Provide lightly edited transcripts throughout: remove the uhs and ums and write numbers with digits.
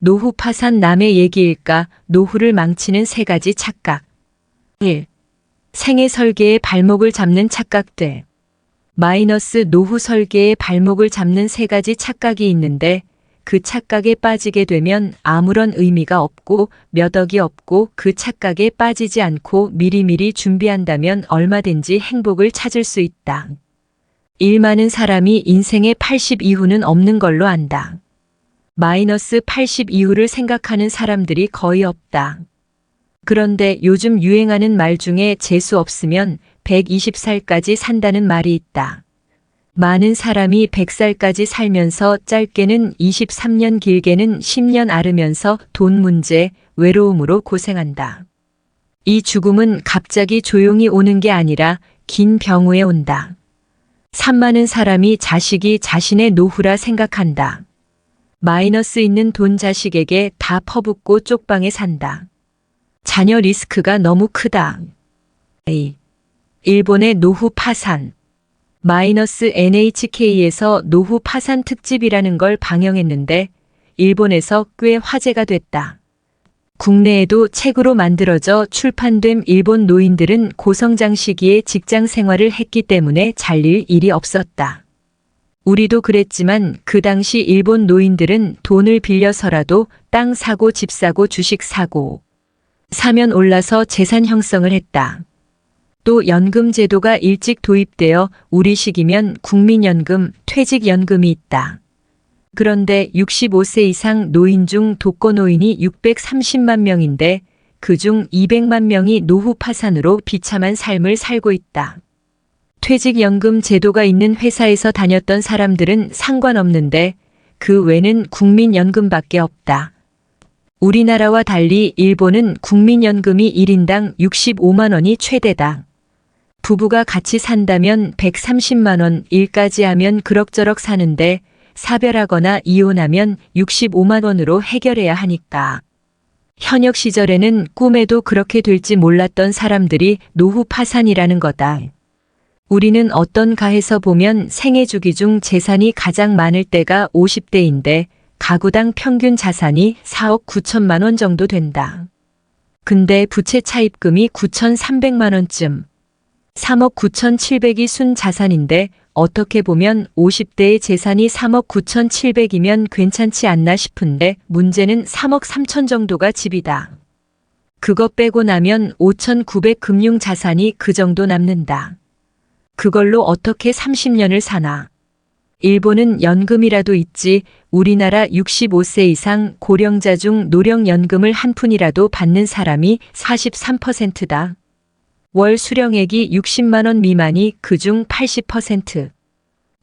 노후 파산 남의 얘기일까? 노후를 망치는 세 가지 착각. 1. 생애 설계의 발목을 잡는 착각들. 마이너스 노후 설계의 발목을 잡는 세 가지 착각이 있는데 그 착각에 빠지게 되면 아무런 의미가 없고 몇 억이 없고 그 착각에 빠지지 않고 미리미리 준비한다면 얼마든지 행복을 찾을 수 있다. 일 많은 사람이 인생의 80 이후는 없는 걸로 안다. 마이너스 80 이후를 생각하는 사람들이 거의 없다. 그런데 요즘 유행하는 말 중에 재수 없으면 120살까지 산다는 말이 있다. 많은 사람이 100살까지 살면서 짧게는 23년 길게는 10년 앓으면서 돈 문제, 외로움으로 고생한다. 이 죽음은 갑자기 조용히 오는 게 아니라 긴 병 후에 온다. 산 많은 사람이 자식이 자신의 노후라 생각한다. 마이너스 있는 돈 자식에게 다 퍼붓고 쪽방에 산다. 자녀 리스크가 너무 크다. 일본의 노후 파산. 마이너스 NHK에서 노후 파산 특집이라는 걸 방영했는데 일본에서 꽤 화제가 됐다. 국내에도 책으로 만들어져 출판된 일본 노인들은 고성장 시기에 직장 생활을 했기 때문에 잘릴 일이 없었다. 우리도 그랬지만 그 당시 일본 노인들은 돈을 빌려서라도 땅 사고 집 사고 주식 사고 사면 올라서 재산 형성을 했다. 또 연금 제도가 일찍 도입되어 우리 시기면 국민연금, 퇴직연금이 있다. 그런데 65세 이상 노인 중 독거노인이 630만 명인데 그중 200만 명이 노후 파산으로 비참한 삶을 살고 있다. 퇴직연금 제도가 있는 회사에서 다녔던 사람들은 상관없는데 그 외는 국민연금밖에 없다. 우리나라와 달리 일본은 국민연금이 1인당 65만 원이 최대다. 부부가 같이 산다면 130만 원, 일까지 하면 그럭저럭 사는데 사별하거나 이혼하면 65만 원으로 해결해야 하니까. 현역 시절에는 꿈에도 그렇게 될지 몰랐던 사람들이 노후 파산이라는 거다. 우리는 어떤 가에서 보면 생애 주기 중 재산이 가장 많을 때가 50대인데 가구당 평균 자산이 4억 9천만 원 정도 된다. 근데 부채 차입금이 9,300만 원쯤. 3억 9,700이 순 자산인데 어떻게 보면 50대의 재산이 3억 9,700이면 괜찮지 않나 싶은데 문제는 3억 3천 정도가 집이다. 그거 빼고 나면 5,900 금융 자산이 그 정도 남는다. 그걸로 어떻게 30년을 사나. 일본은 연금이라도 있지 우리나라 65세 이상 고령자 중 노령연금을 한 푼이라도 받는 사람이 43%다. 월 수령액이 60만 원 미만이 그중 80%.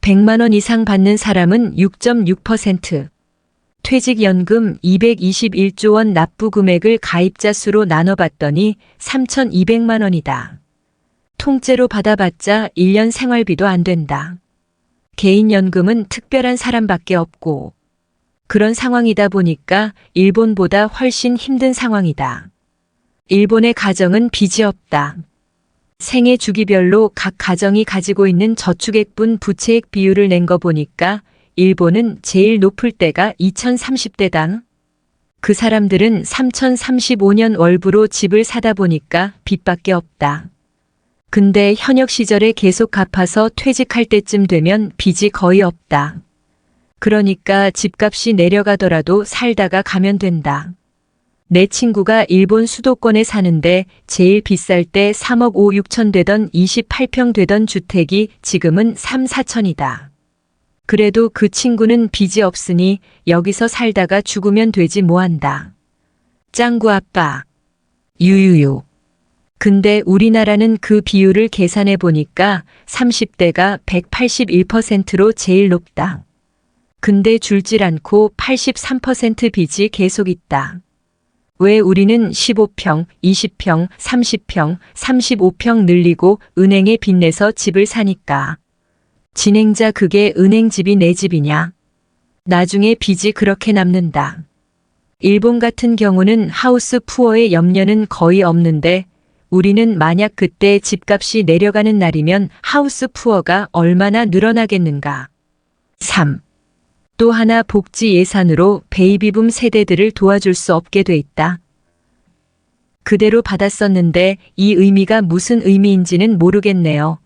100만 원 이상 받는 사람은 6.6%. 퇴직연금 221조 원 납부 금액을 가입자 수로 나눠봤더니 3,200만 원이다. 통째로 받아봤자 1년 생활비도 안 된다. 개인연금은 특별한 사람밖에 없고 그런 상황이다 보니까 일본보다 훨씬 힘든 상황이다. 일본의 가정은 빚이 없다. 생애 주기별로 각 가정이 가지고 있는 저축액분 부채액 비율을 낸 거 보니까 일본은 제일 높을 때가 2030대당. 그 사람들은 3035년 월부로 집을 사다 보니까 빚밖에 없다. 근데 현역 시절에 계속 갚아서 퇴직할 때쯤 되면 빚이 거의 없다. 그러니까 집값이 내려가더라도 살다가 가면 된다. 내 친구가 일본 수도권에 사는데 제일 비쌀 때 3억 5, 6천 되던 28평 되던 주택이 지금은 3, 4천이다. 그래도 그 친구는 빚이 없으니 여기서 살다가 죽으면 되지 뭐한다. 짱구 아빠. 유유유. 근데 우리나라는 그 비율을 계산해 보니까 30대가 181%로 제일 높다. 근데 줄질 않고 83% 빚이 계속 있다. 왜 우리는 15평, 20평, 30평, 35평 늘리고 은행에 빚내서 집을 사니까. 진행자 그게 은행 집이 내 집이냐? 나중에 빚이 그렇게 남는다. 일본 같은 경우는 하우스 푸어의 염려는 거의 없는데 우리는 만약 그때 집값이 내려가는 날이면 하우스 푸어가 얼마나 늘어나겠는가. 3. 또 하나 복지 예산으로 베이비붐 세대들을 도와줄 수 없게 돼 있다. 그대로 받았었는데 이 의미가 무슨 의미인지는 모르겠네요.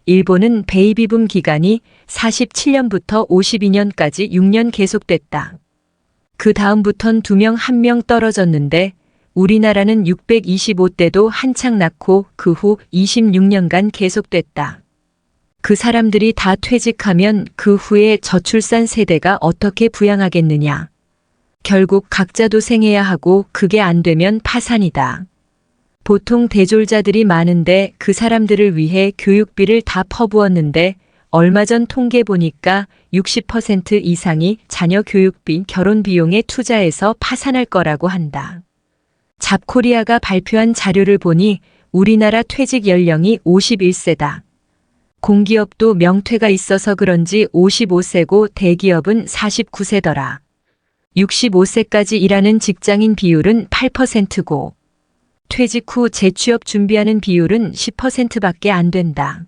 일본은 베이비붐 기간이 47년부터 52년까지 6년 계속됐다. 그 다음부턴 2명 1명 떨어졌는데 우리나라는 625대도 한창 낳고 그 후 26년간 계속됐다. 그 사람들이 다 퇴직하면 그 후에 저출산 세대가 어떻게 부양하겠느냐. 결국 각자 도생해야 하고 그게 안 되면 파산이다. 보통 대졸자들이 많은데 그 사람들을 위해 교육비를 다 퍼부었는데 얼마 전 통계 보니까 60% 이상이 자녀 교육비, 결혼 비용에 투자해서 파산할 거라고 한다. 잡코리아가 발표한 자료를 보니 우리나라 퇴직 연령이 51세다. 공기업도 명퇴가 있어서 그런지 55세고 대기업은 49세더라. 65세까지 일하는 직장인 비율은 8%고 퇴직 후 재취업 준비하는 비율은 10%밖에 안 된다.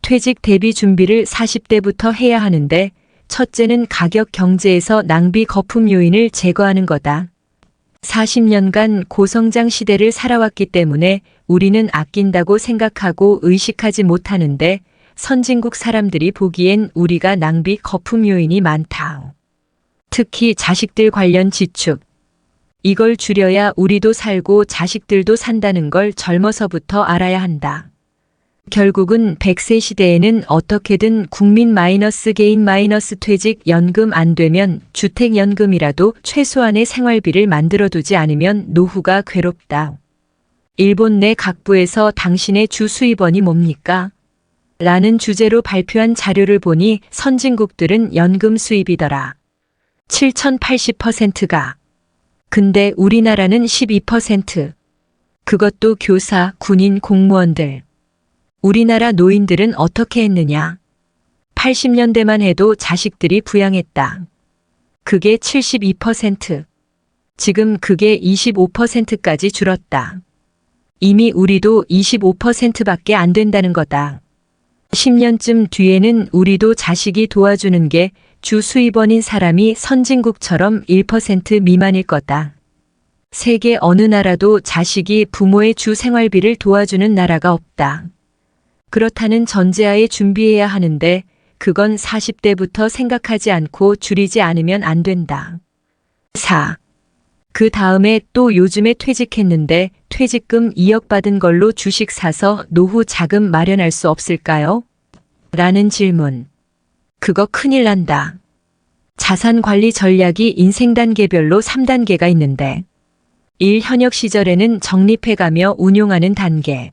퇴직 대비 준비를 40대부터 해야 하는데 첫째는 가격 경제에서 낭비 거품 요인을 제거하는 거다. 40년간 고성장 시대를 살아왔기 때문에 우리는 아낀다고 생각하고 의식하지 못하는데 선진국 사람들이 보기엔 우리가 낭비 거품 요인이 많다. 특히 자식들 관련 지출. 이걸 줄여야 우리도 살고 자식들도 산다는 걸 젊어서부터 알아야 한다. 결국은 100세 시대에는 어떻게든 국민 마이너스 개인 마이너스 퇴직 연금 안 되면 주택연금이라도 최소한의 생활비를 만들어두지 않으면 노후가 괴롭다. 일본 내 각부에서 당신의 주 수입원이 뭡니까? 라는 주제로 발표한 자료를 보니 선진국들은 연금 수입이더라. 7,080%가. 근데 우리나라는 12%. 그것도 교사, 군인, 공무원들. 우리나라 노인들은 어떻게 했느냐? 80년대만 해도 자식들이 부양했다. 그게 72%. 지금 그게 25%까지 줄었다. 이미 우리도 25%밖에 안 된다는 거다. 10년쯤 뒤에는 우리도 자식이 도와주는 게 주 수입원인 사람이 선진국처럼 1% 미만일 거다. 세계 어느 나라도 자식이 부모의 주 생활비를 도와주는 나라가 없다. 그렇다는 전제하에 준비해야 하는데 그건 40대부터 생각하지 않고 줄이지 않으면 안 된다. 4. 그 다음에 또 요즘에 퇴직했는데 퇴직금 2억 받은 걸로 주식 사서 노후 자금 마련할 수 없을까요? 라는 질문. 그거 큰일 난다. 자산관리 전략이 인생 단계별로 3단계가 있는데 1. 현역 시절에는 적립해가며 운용하는 단계.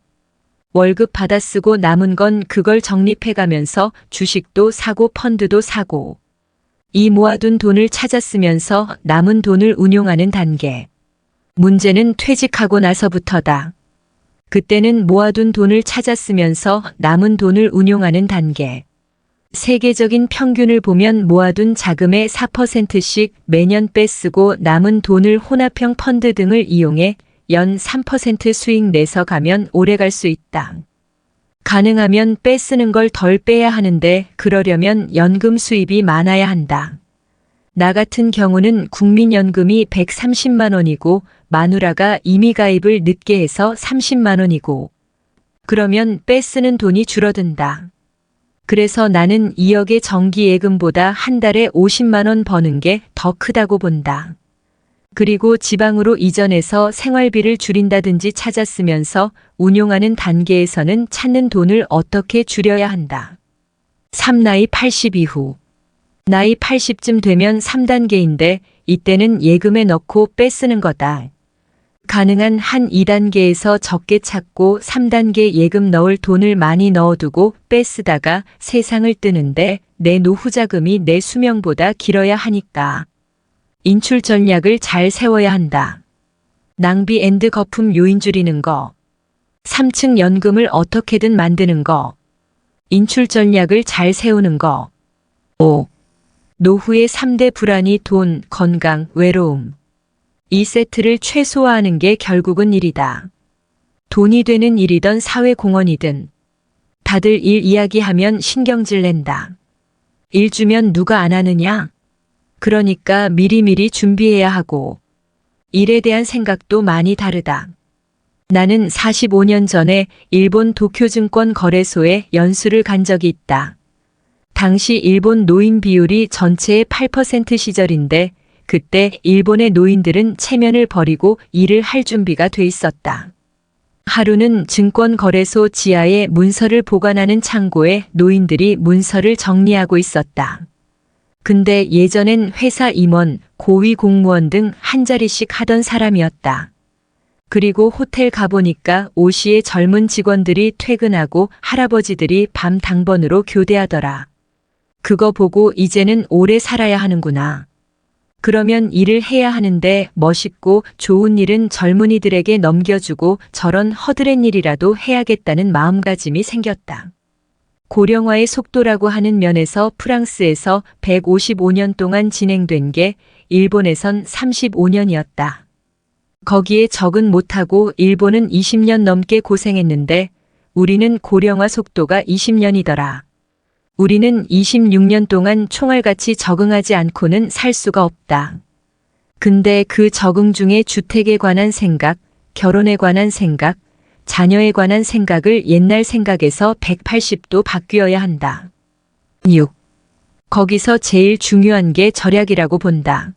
월급 받아 쓰고 남은 건 그걸 적립해가면서 주식도 사고 펀드도 사고. 2. 모아둔 돈을 찾아 쓰면서 남은 돈을 운용하는 단계. 문제는 퇴직하고 나서부터다. 그때는 모아둔 돈을 찾아 쓰면서 남은 돈을 운용하는 단계. 세계적인 평균을 보면 모아둔 자금의 4%씩 매년 빼쓰고 남은 돈을 혼합형 펀드 등을 이용해 연 3% 수익 내서 가면 오래 갈 수 있다. 가능하면 빼쓰는 걸 덜 빼야 하는데 그러려면 연금 수입이 많아야 한다. 나 같은 경우는 국민연금이 130만 원이고 마누라가 이미 가입을 늦게 해서 30만 원이고 그러면 빼쓰는 돈이 줄어든다. 그래서 나는 2억의 정기예금보다 한 달에 50만 원 버는 게 더 크다고 본다. 그리고 지방으로 이전해서 생활비를 줄인다든지 찾아 쓰면서 운용하는 단계에서는 찾는 돈을 어떻게 줄여야 한다. 3. 나이 80 이후. 나이 80쯤 되면 3단계인데 이때는 예금에 넣고 빼쓰는 거다. 가능한 한 2단계에서 적게 찾고 3단계 예금 넣을 돈을 많이 넣어두고 빼쓰다가 세상을 뜨는데 내 노후 자금이 내 수명보다 길어야 하니까. 인출 전략을 잘 세워야 한다. 낭비 앤드 거품 요인 줄이는 거. 3층 연금을 어떻게든 만드는 거. 인출 전략을 잘 세우는 거. 5. 노후의 3대 불안이 돈, 건강, 외로움. 이 세트를 최소화하는 게 결국은 일이다. 돈이 되는 일이든 사회공헌이든. 다들 일 이야기하면 신경질 낸다. 일 주면 누가 안 하느냐? 그러니까 미리미리 준비해야 하고 일에 대한 생각도 많이 다르다. 나는 45년 전에 일본 도쿄증권 거래소에 연수를 간 적이 있다. 당시 일본 노인 비율이 전체의 8% 시절인데 그때 일본의 노인들은 체면을 버리고 일을 할 준비가 돼 있었다. 하루는 증권거래소 지하에 문서를 보관하는 창고에 노인들이 문서를 정리하고 있었다. 근데 예전엔 회사 임원, 고위 공무원 등 한 자리씩 하던 사람이었다. 그리고 호텔 가보니까 5시에 젊은 직원들이 퇴근하고 할아버지들이 밤 당번으로 교대하더라. 그거 보고 이제는 오래 살아야 하는구나. 그러면 일을 해야 하는데 멋있고 좋은 일은 젊은이들에게 넘겨주고 저런 허드렛 일이라도 해야겠다는 마음가짐이 생겼다. 고령화의 속도라고 하는 면에서 프랑스에서 155년 동안 진행된 게 일본에선 35년이었다. 거기에 적응 못하고 일본은 20년 넘게 고생했는데 우리는 고령화 속도가 20년이더라. 우리는 26년 동안 총알같이 적응하지 않고는 살 수가 없다. 근데 그 적응 중에 주택에 관한 생각, 결혼에 관한 생각, 자녀에 관한 생각을 옛날 생각에서 180도 바뀌어야 한다. 6. 거기서 제일 중요한 게 절약이라고 본다.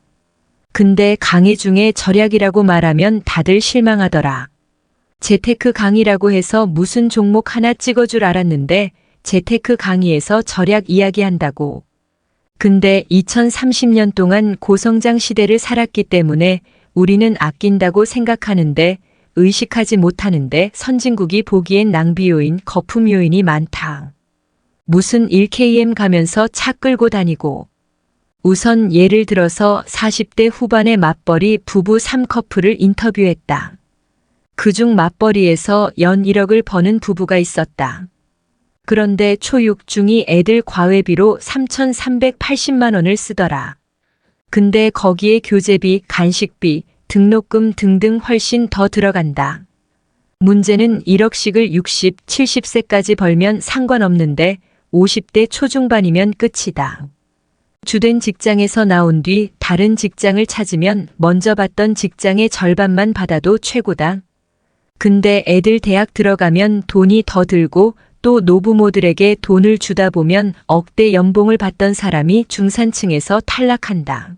근데 강의 중에 절약이라고 말하면 다들 실망하더라. 재테크 강의라고 해서 무슨 종목 하나 찍어줄 알았는데 재테크 강의에서 절약 이야기한다고. 근데 2030년 동안 고성장 시대를 살았기 때문에 우리는 아낀다고 생각하는데 의식하지 못하는데 선진국이 보기엔 낭비 요인, 거품 요인이 많다. 무슨 1km 가면서 차 끌고 다니고. 우선 예를 들어서 40대 후반의 맞벌이 부부 3커플을 인터뷰했다. 그중 맞벌이에서 연 1억을 버는 부부가 있었다. 그런데 초6 중이 애들 과외비로 3,380만 원을 쓰더라. 근데 거기에 교재비, 간식비, 등록금 등등 훨씬 더 들어간다. 문제는 1억씩을 60, 70세까지 벌면 상관없는데 50대 초중반이면 끝이다. 주된 직장에서 나온 뒤 다른 직장을 찾으면 먼저 받던 직장의 절반만 받아도 최고다. 근데 애들 대학 들어가면 돈이 더 들고 또 노부모들에게 돈을 주다 보면 억대 연봉을 받던 사람이 중산층에서 탈락한다.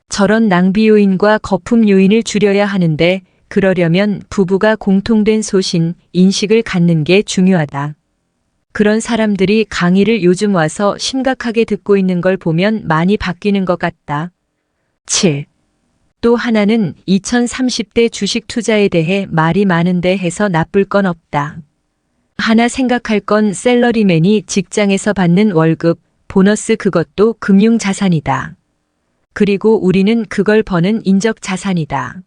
저런 낭비 요인과 거품 요인을 줄여야 하는데 그러려면 부부가 공통된 소신, 인식을 갖는 게 중요하다. 그런 사람들이 강의를 요즘 와서 심각하게 듣고 있는 걸 보면 많이 바뀌는 것 같다. 7. 또 하나는 2030대 주식 투자에 대해 말이 많은데 해서 나쁠 건 없다. 하나 생각할 건 셀러리맨이 직장에서 받는 월급, 보너스 그것도 금융자산이다. 그리고 우리는 그걸 버는 인적자산이다.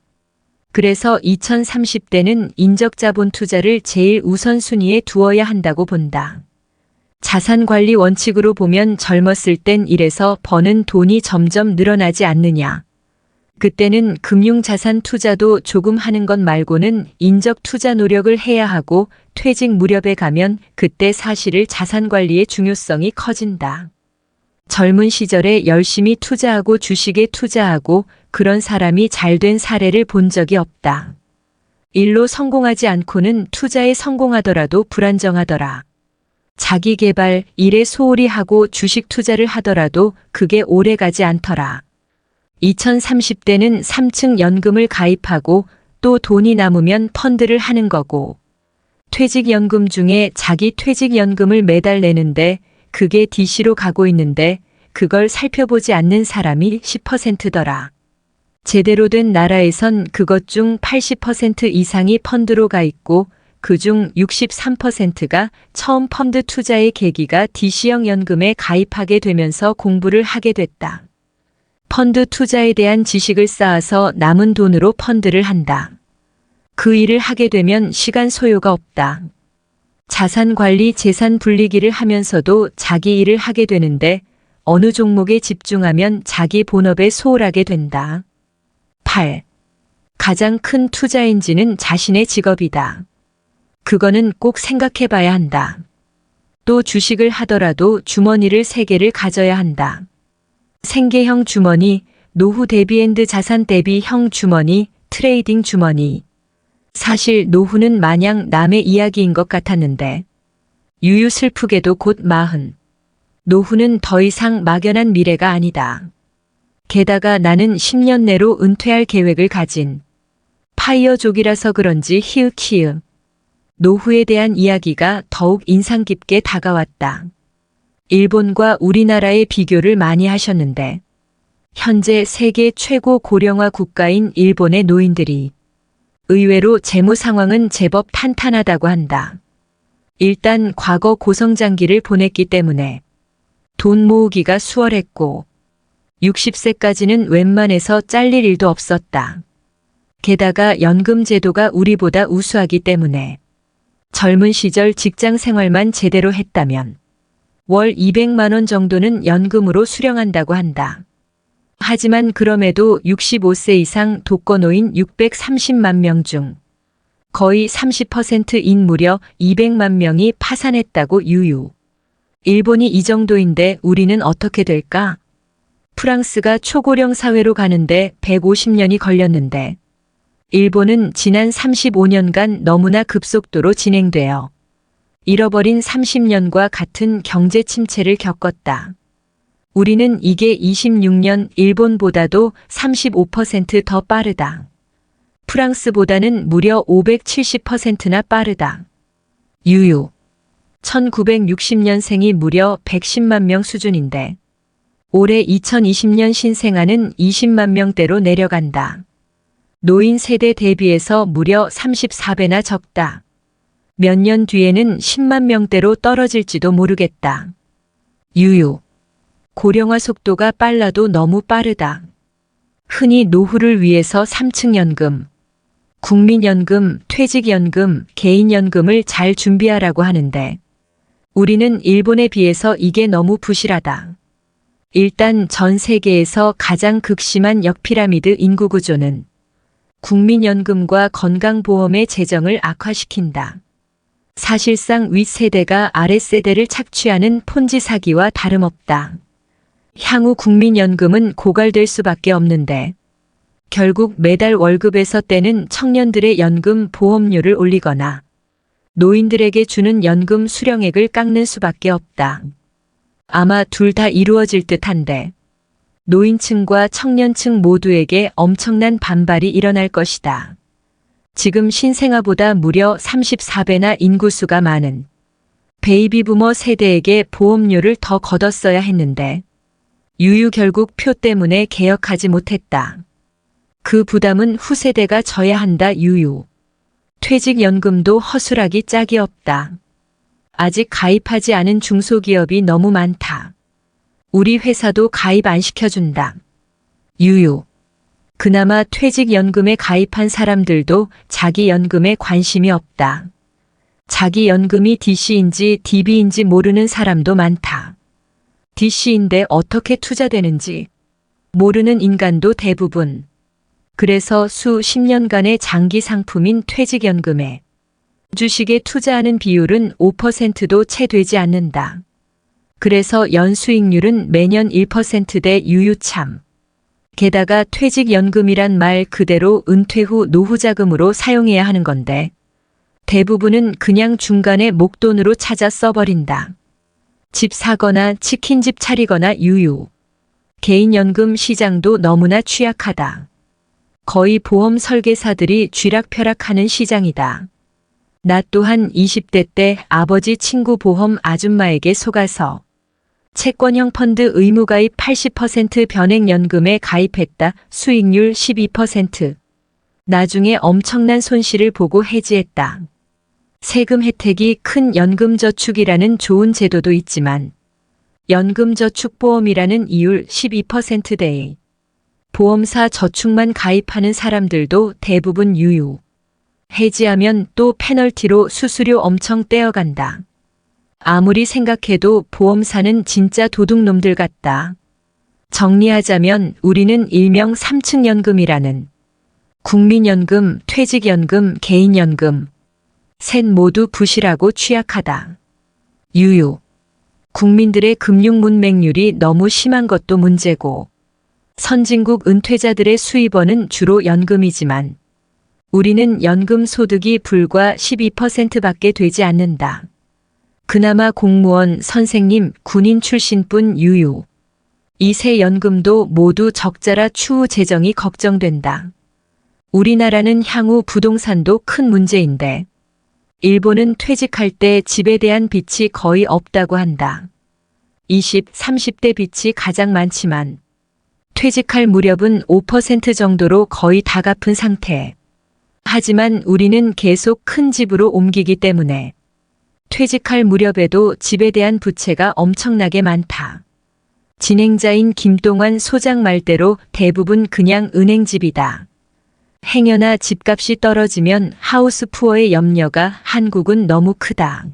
그래서 2030대는 인적자본 투자를 제일 우선순위에 두어야 한다고 본다. 자산관리 원칙으로 보면 젊었을 땐 일해서 버는 돈이 점점 늘어나지 않느냐. 그때는 금융자산 투자도 조금 하는 것 말고는 인적 투자 노력을 해야 하고 퇴직 무렵에 가면 그때 사실을 자산관리의 중요성이 커진다. 젊은 시절에 열심히 투자하고 주식에 투자하고 그런 사람이 잘된 사례를 본 적이 없다. 일로 성공하지 않고는 투자에 성공하더라도 불안정하더라. 자기 개발, 일에 소홀히 하고 주식 투자를 하더라도 그게 오래 가지 않더라. 2030대는 3층 연금을 가입하고 또 돈이 남으면 펀드를 하는 거고 퇴직연금 중에 자기 퇴직연금을 매달 내는데 그게 DC로 가고 있는데 그걸 살펴보지 않는 사람이 10%더라. 제대로 된 나라에선 그것 중 80% 이상이 펀드로 가 있고 그중 63%가 처음 펀드 투자의 계기가 DC형 연금에 가입하게 되면서 공부를 하게 됐다. 펀드 투자에 대한 지식을 쌓아서 남은 돈으로 펀드를 한다. 그 일을 하게 되면 시간 소요가 없다. 자산관리 재산 분리기를 하면서도 자기 일을 하게 되는데 어느 종목에 집중하면 자기 본업에 소홀하게 된다. 8. 가장 큰 투자 엔진은 자신의 직업이다. 그거는 꼭 생각해 봐야 한다. 또 주식을 하더라도 주머니를 3개를 가져야 한다. 생계형 주머니, 노후 대비앤드 자산 대비형 주머니, 트레이딩 주머니. 사실 노후는 마냥 남의 이야기인 것 같았는데 유유 슬프게도 곧 40. 노후는 더 이상 막연한 미래가 아니다. 게다가 나는 10년 내로 은퇴할 계획을 가진 파이어족이라서 그런지 히읗히읗 노후에 대한 이야기가 더욱 인상 깊게 다가왔다. 일본과 우리나라의 비교를 많이 하셨는데 현재 세계 최고 고령화 국가인 일본의 노인들이 의외로 재무 상황은 제법 탄탄하다고 한다. 일단 과거 고성장기를 보냈기 때문에 돈 모으기가 수월했고 60세까지는 웬만해서 잘릴 일도 없었다. 게다가 연금 제도가 우리보다 우수하기 때문에 젊은 시절 직장 생활만 제대로 했다면 월 200만 원 정도는 연금으로 수령한다고 한다. 하지만 그럼에도 65세 이상 독거노인 630만 명 중 거의 30%인 무려 200만 명이 파산했다고 유유. 일본이 이 정도인데 우리는 어떻게 될까? 프랑스가 초고령 사회로 가는데 150년이 걸렸는데 일본은 지난 35년간 너무나 급속도로 진행되어 잃어버린 30년과 같은 경제 침체를 겪었다. 우리는 이게 26년 일본보다도 35%더 빠르다. 프랑스보다는 무려 570%나 빠르다. 유유. 1960년생이 무려 110만 명 수준인데 올해 2020년 신생아는 20만 명대로 내려간다. 노인 세대 대비해서 무려 34배나 적다. 몇 년 뒤에는 10만 명대로 떨어질지도 모르겠다. 유유. 고령화 속도가 빨라도 너무 빠르다. 흔히 노후를 위해서 3층 연금, 국민연금, 퇴직연금, 개인연금을 잘 준비하라고 하는데 우리는 일본에 비해서 이게 너무 부실하다. 일단 전 세계에서 가장 극심한 역피라미드 인구 구조는 국민연금과 건강보험의 재정을 악화시킨다. 사실상 윗세대가 아랫세대를 착취하는 폰지 사기와 다름없다. 향후 국민연금은 고갈될 수밖에 없는데 결국 매달 월급에서 떼는 청년들의 연금 보험료를 올리거나 노인들에게 주는 연금 수령액을 깎는 수밖에 없다. 아마 둘 다 이루어질 듯한데 노인층과 청년층 모두에게 엄청난 반발이 일어날 것이다. 지금 신생아보다 무려 34배나 인구수가 많은 베이비부머 세대에게 보험료를 더 걷었어야 했는데 유유 결국 표 때문에 개혁하지 못했다. 그 부담은 후세대가 져야 한다. 유유. 퇴직연금도 허술하기 짝이 없다. 아직 가입하지 않은 중소기업이 너무 많다. 우리 회사도 가입 안 시켜준다. 유유. 그나마 퇴직연금에 가입한 사람들도 자기 연금에 관심이 없다. 자기 연금이 DC인지 DB인지 모르는 사람도 많다. DC인데 어떻게 투자되는지 모르는 인간도 대부분. 그래서 수십 년간의 장기 상품인 퇴직연금에 주식에 투자하는 비율은 5%도 채 되지 않는다. 그래서 연수익률은 매년 1%대 유유참. 게다가 퇴직연금이란 말 그대로 은퇴 후 노후자금으로 사용해야 하는 건데 대부분은 그냥 중간에 목돈으로 찾아 써버린다. 집 사거나 치킨집 차리거나 유유. 개인연금 시장도 너무나 취약하다. 거의 보험 설계사들이 쥐락펴락하는 시장이다. 나 또한 20대 때 아버지 친구 보험 아줌마에게 속아서 채권형 펀드 의무가입 80% 변액연금에 가입했다. 수익률 12%. 나중에 엄청난 손실을 보고 해지했다. 세금 혜택이 큰 연금저축이라는 좋은 제도도 있지만 연금저축보험이라는 이율 12%대의 보험사 저축만 가입하는 사람들도 대부분 유유. 해지하면 또 페널티로 수수료 엄청 떼어간다. 아무리 생각해도 보험사는 진짜 도둑놈들 같다. 정리하자면 우리는 일명 3층 연금이라는 국민연금, 퇴직연금, 개인연금 셋 모두 부실하고 취약하다. 유유. 국민들의 금융 문맹률이 너무 심한 것도 문제고, 선진국 은퇴자들의 수입원은 주로 연금이지만, 우리는 연금 소득이 불과 12%밖에 되지 않는다. 그나마 공무원, 선생님, 군인 출신뿐 유유. 이 세 연금도 모두 적자라 추후 재정이 걱정된다. 우리나라는 향후 부동산도 큰 문제인데, 일본은 퇴직할 때 집에 대한 빚이 거의 없다고 한다. 20, 30대 빚이 가장 많지만, 퇴직할 무렵은 5% 정도로 거의 다 갚은 상태. 하지만 우리는 계속 큰 집으로 옮기기 때문에 퇴직할 무렵에도 집에 대한 부채가 엄청나게 많다. 진행자인 김동완 소장 말대로 대부분 그냥 은행집이다. 행여나 집값이 떨어지면 하우스 푸어의 염려가 한국은 너무 크다.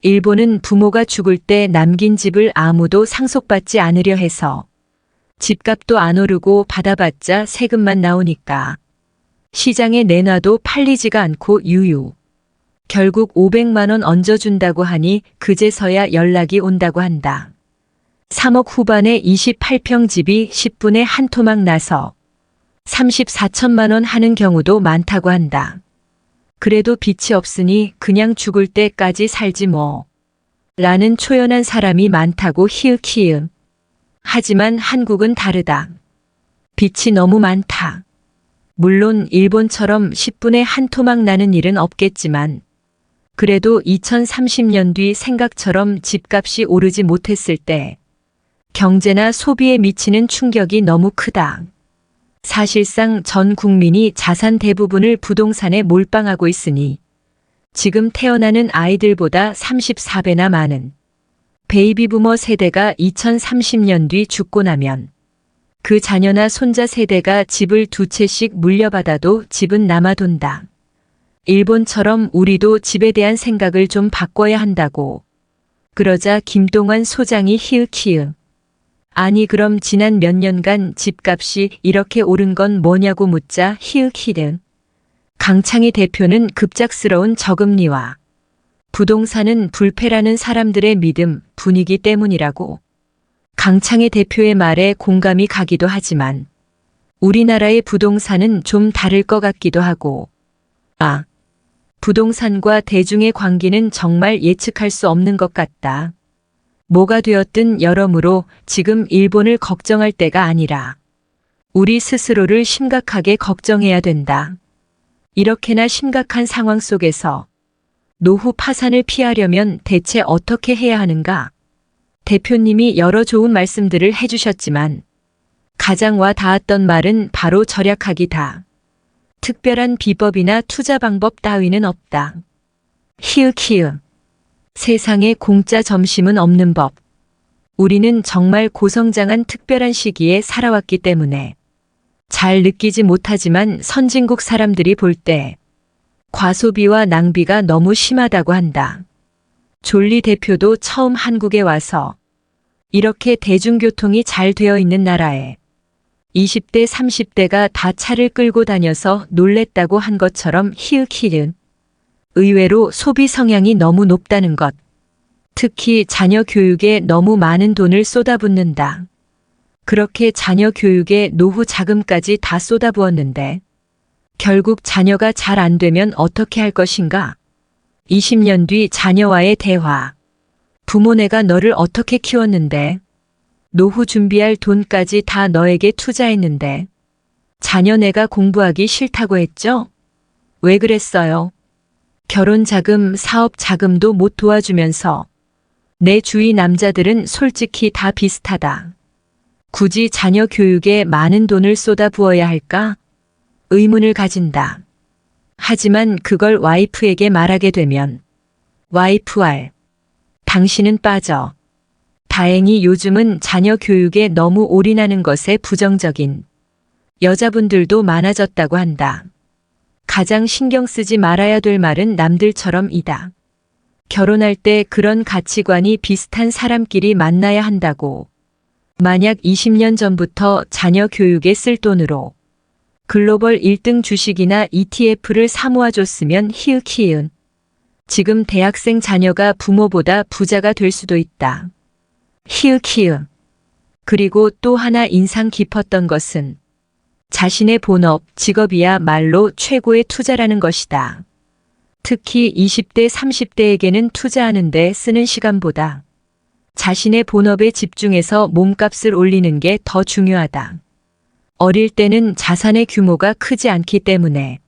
일본은 부모가 죽을 때 남긴 집을 아무도 상속받지 않으려 해서 집값도 안 오르고 받아봤자 세금만 나오니까 시장에 내놔도 팔리지가 않고 유유. 결국 500만 원 얹어준다고 하니 그제서야 연락이 온다고 한다. 3억 후반에 28평 집이 10분에 한 토막 나서 34천만 원 하는 경우도 많다고 한다. 그래도 빚이 없으니 그냥 죽을 때까지 살지 뭐. 라는 초연한 사람이 많다고 히읗히읗. 하지만 한국은 다르다. 빚이 너무 많다. 물론 일본처럼 10분에 한 토막 나는 일은 없겠지만 그래도 2030년 뒤 생각처럼 집값이 오르지 못했을 때 경제나 소비에 미치는 충격이 너무 크다. 사실상 전 국민이 자산 대부분을 부동산에 몰빵하고 있으니 지금 태어나는 아이들보다 34배나 많은 베이비부머 세대가 2030년 뒤 죽고 나면 그 자녀나 손자 세대가 집을 2채씩 물려받아도 집은 남아돈다. 일본처럼 우리도 집에 대한 생각을 좀 바꿔야 한다고. 그러자 김동완 소장이 히읗히읗. 아니 그럼 지난 몇 년간 집값이 이렇게 오른 건 뭐냐고 묻자 히읗히읗. 강창희 대표는 급작스러운 저금리와 부동산은 불패라는 사람들의 믿음, 분위기 때문이라고. 강창희 대표의 말에 공감이 가기도 하지만 우리나라의 부동산은 좀 다를 것 같기도 하고 부동산과 대중의 관계는 정말 예측할 수 없는 것 같다. 뭐가 되었든 여러모로 지금 일본을 걱정할 때가 아니라 우리 스스로를 심각하게 걱정해야 된다. 이렇게나 심각한 상황 속에서 노후 파산을 피하려면 대체 어떻게 해야 하는가? 대표님이 여러 좋은 말씀들을 해주셨지만 가장 와 닿았던 말은 바로 절약하기다. 특별한 비법이나 투자 방법 따위는 없다. 히읗히읗. 세상에 공짜 점심은 없는 법. 우리는 정말 고성장한 특별한 시기에 살아왔기 때문에 잘 느끼지 못하지만 선진국 사람들이 볼 때 과소비와 낭비가 너무 심하다고 한다. 졸리 대표도 처음 한국에 와서 이렇게 대중교통이 잘 되어 있는 나라에 20대, 30대가 다 차를 끌고 다녀서 놀랬다고 한 것처럼 히읗히읗. 의외로 소비 성향이 너무 높다는 것. 특히 자녀 교육에 너무 많은 돈을 쏟아붓는다. 그렇게 자녀 교육에 노후 자금까지 다 쏟아부었는데 결국 자녀가 잘 안 되면 어떻게 할 것인가? 20년 뒤 자녀와의 대화. 부모네가 너를 어떻게 키웠는데? 노후 준비할 돈까지 다 너에게 투자했는데 자녀네가 공부하기 싫다고 했죠? 왜 그랬어요? 결혼 자금, 사업 자금도 못 도와주면서 내 주위 남자들은 솔직히 다 비슷하다. 굳이 자녀 교육에 많은 돈을 쏟아부어야 할까? 의문을 가진다. 하지만 그걸 와이프에게 말하게 되면 와이프 알. 당신은 빠져. 다행히 요즘은 자녀 교육에 너무 올인하는 것에 부정적인 여자분들도 많아졌다고 한다. 가장 신경 쓰지 말아야 될 말은 남들처럼이다. 결혼할 때 그런 가치관이 비슷한 사람끼리 만나야 한다고. 만약 20년 전부터 자녀 교육에 쓸 돈으로 글로벌 1등 주식이나 ETF를 사모아줬으면 히읗히읗. 지금 대학생 자녀가 부모보다 부자가 될 수도 있다. 히읗히읗. 그리고 또 하나 인상 깊었던 것은 자신의 본업, 직업이야말로 최고의 투자라는 것이다. 특히 20대, 30대에게는 투자하는 데 쓰는 시간보다 자신의 본업에 집중해서 몸값을 올리는 게 더 중요하다. 어릴 때는 자산의 규모가 크지 않기 때문에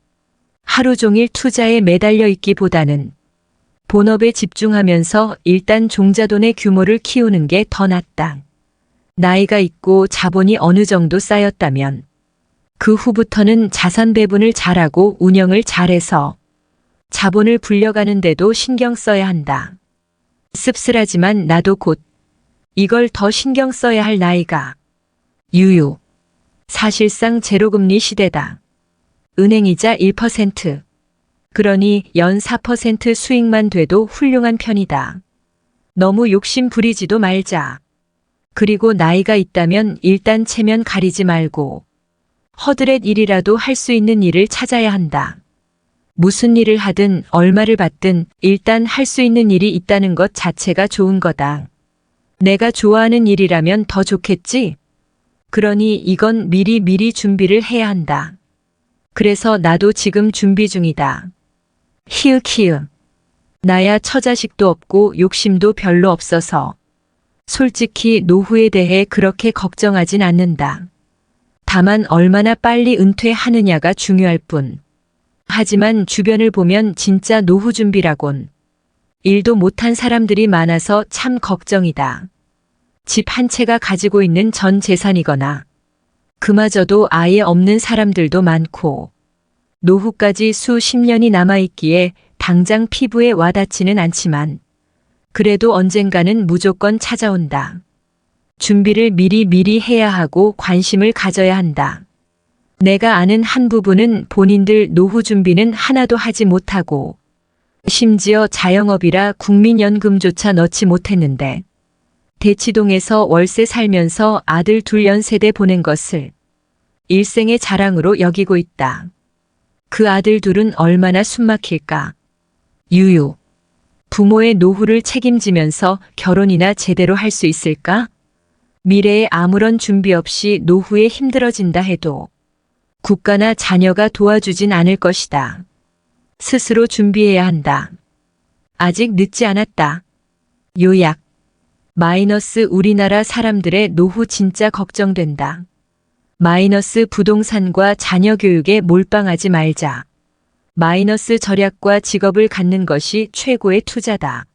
하루 종일 투자에 매달려 있기보다는 본업에 집중하면서 일단 종자돈의 규모를 키우는 게 더 낫다. 나이가 있고 자본이 어느 정도 쌓였다면 그 후부터는 자산 배분을 잘하고 운영을 잘해서 자본을 불려가는데도 신경 써야 한다. 씁쓸하지만 나도 곧 이걸 더 신경 써야 할 나이가 유유. 사실상 제로금리 시대다. 은행이자 1%. 그러니 연 4% 수익만 돼도 훌륭한 편이다. 너무 욕심 부리지도 말자. 그리고 나이가 있다면 일단 체면 가리지 말고 허드렛 일이라도 할 수 있는 일을 찾아야 한다. 무슨 일을 하든 얼마를 받든 일단 할 수 있는 일이 있다는 것 자체가 좋은 거다. 내가 좋아하는 일이라면 더 좋겠지? 그러니 이건 미리 준비를 해야 한다. 그래서 나도 지금 준비 중이다. 히읗히읗. 나야 처자식도 없고 욕심도 별로 없어서 솔직히 노후에 대해 그렇게 걱정하진 않는다. 다만 얼마나 빨리 은퇴하느냐가 중요할 뿐. 하지만 주변을 보면 진짜 노후 준비라곤 일도 못한 사람들이 많아서 참 걱정이다. 집 한 채가 가지고 있는 전 재산이거나 그마저도 아예 없는 사람들도 많고 노후까지 수십 년이 남아있기에 당장 피부에 와닿지는 않지만 그래도 언젠가는 무조건 찾아온다. 준비를 미리 해야 하고 관심을 가져야 한다. 내가 아는 한 부부는 본인들 노후 준비는 하나도 하지 못하고 심지어 자영업이라 국민연금조차 넣지 못했는데 대치동에서 월세 살면서 아들 둘 연세대 보낸 것을 일생의 자랑으로 여기고 있다. 그 아들 둘은 얼마나 숨막힐까. 유유. 부모의 노후를 책임지면서 결혼이나 제대로 할 수 있을까? 미래에 아무런 준비 없이 노후에 힘들어진다 해도 국가나 자녀가 도와주진 않을 것이다. 스스로 준비해야 한다. 아직 늦지 않았다. 요약. 마이너스 우리나라 사람들의 노후 진짜 걱정된다. 마이너스 부동산과 자녀 교육에 몰빵하지 말자. 마이너스 절약과 직업을 갖는 것이 최고의 투자다.